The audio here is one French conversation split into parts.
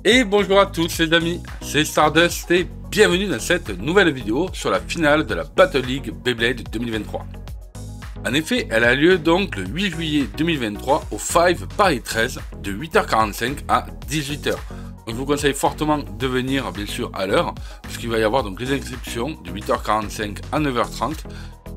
Et bonjour à tous les amis, c'est Stardust et bienvenue dans cette nouvelle vidéo sur la finale de la Battle League Beyblade 2023. En effet, elle a lieu donc le 8 juillet 2023 au 5 Paris 13 de 8h45 à 18h. Donc je vous conseille fortement de venir bien sûr à l'heure, puisqu'il va y avoir donc les inscriptions de 8h45 à 9h30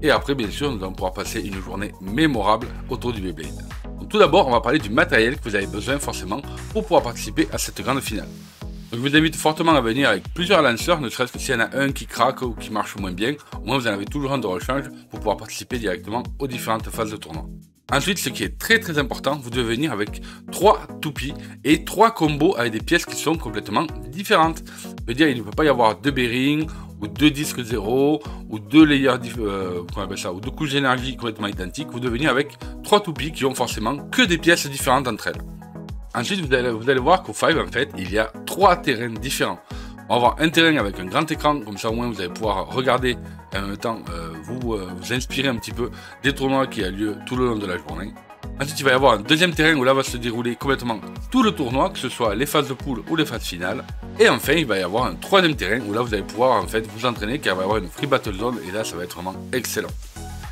et après bien sûr nous allons pouvoir passer une journée mémorable autour du Beyblade. Donc, tout d'abord on va parler du matériel que vous avez besoin forcément pour pouvoir participer à cette grande finale. Donc, je vous invite fortement à venir avec plusieurs lanceurs, ne serait-ce que s'il y en a un qui craque ou qui marche moins bien, au moins vous en avez toujours un de rechange pour pouvoir participer directement aux différentes phases de tournoi. Ensuite, ce qui est très important, vous devez venir avec 3 toupies et 3 combos avec des pièces qui sont complètement différentes. Je veux dire, il ne peut pas y avoir 2 bearings, ou 2 disques 0, ou 2 layers, ou 2 couches d'énergie complètement identiques. Vous devez venir avec 3 toupies qui ont forcément que des pièces différentes entre elles. Ensuite, vous allez voir qu'au 5, en fait, il y a 3 terrains différents. On va avoir un terrain avec un grand écran, comme ça au moins vous allez pouvoir regarder et en même temps vous inspirer un petit peu des tournois qui a lieu tout le long de la journée. Ensuite, il va y avoir un deuxième terrain où là va se dérouler complètement tout le tournoi, que ce soit les phases de poule ou les phases finales. Et enfin, il va y avoir un troisième terrain où là vous allez pouvoir en fait vous entraîner, car il va y avoir une free battle zone et là ça va être vraiment excellent.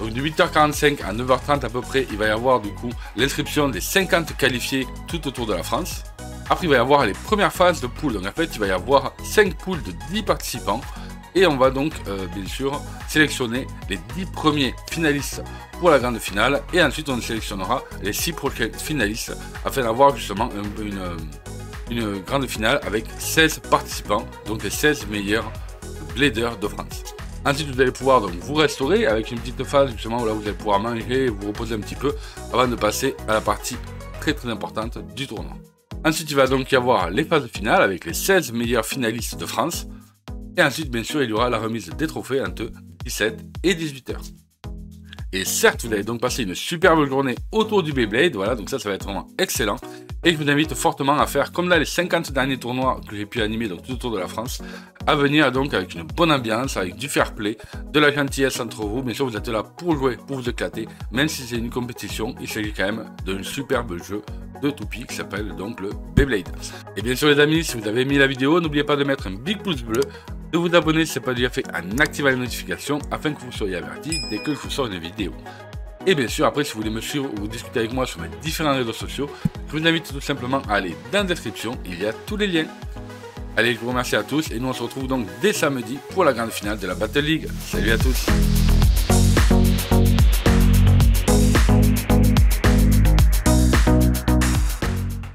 Donc de 8h45 à 9h30 à peu près, il va y avoir du coup l'inscription des 50 qualifiés tout autour de la France. Après, il va y avoir les premières phases de poule. Donc en fait, il va y avoir 5 poules de 10 participants. Et on va donc, bien sûr, sélectionner les 10 premiers finalistes pour la grande finale. Et ensuite, on sélectionnera les 6 prochains finalistes afin d'avoir justement une grande finale avec 16 participants. Donc les 16 meilleurs bladers de France. Ensuite, vous allez pouvoir donc vous restaurer avec une petite phase justement où là vous allez pouvoir manger et vous reposer un petit peu avant de passer à la partie très importante du tournoi. Ensuite, il va donc y avoir les phases finales avec les 16 meilleurs finalistes de France. Et ensuite, bien sûr, il y aura la remise des trophées entre 17 et 18h. Et certes, vous allez donc passer une superbe journée autour du Beyblade. Voilà, donc ça va être vraiment excellent. Et je vous invite fortement à faire, comme là, les 50 derniers tournois que j'ai pu animer donc, tout autour de la France, à venir donc avec une bonne ambiance, avec du fair play, de la gentillesse entre vous. Bien sûr, vous êtes là pour jouer, pour vous éclater. Même si c'est une compétition, il s'agit quand même d'un superbe jeu de toupie qui s'appelle donc le Beyblade. Et bien sûr les amis, si vous avez aimé la vidéo, n'oubliez pas de mettre un big pouce bleu, de vous abonner si ce n'est pas déjà fait en activant les notifications afin que vous soyez avertis dès que je vous sors une vidéo. Et bien sûr, après, si vous voulez me suivre ou discuter avec moi sur mes différents réseaux sociaux, je vous invite tout simplement à aller dans la description, il y a tous les liens. Allez, je vous remercie à tous et nous on se retrouve donc dès samedi pour la grande finale de la Battle League. Salut à tous!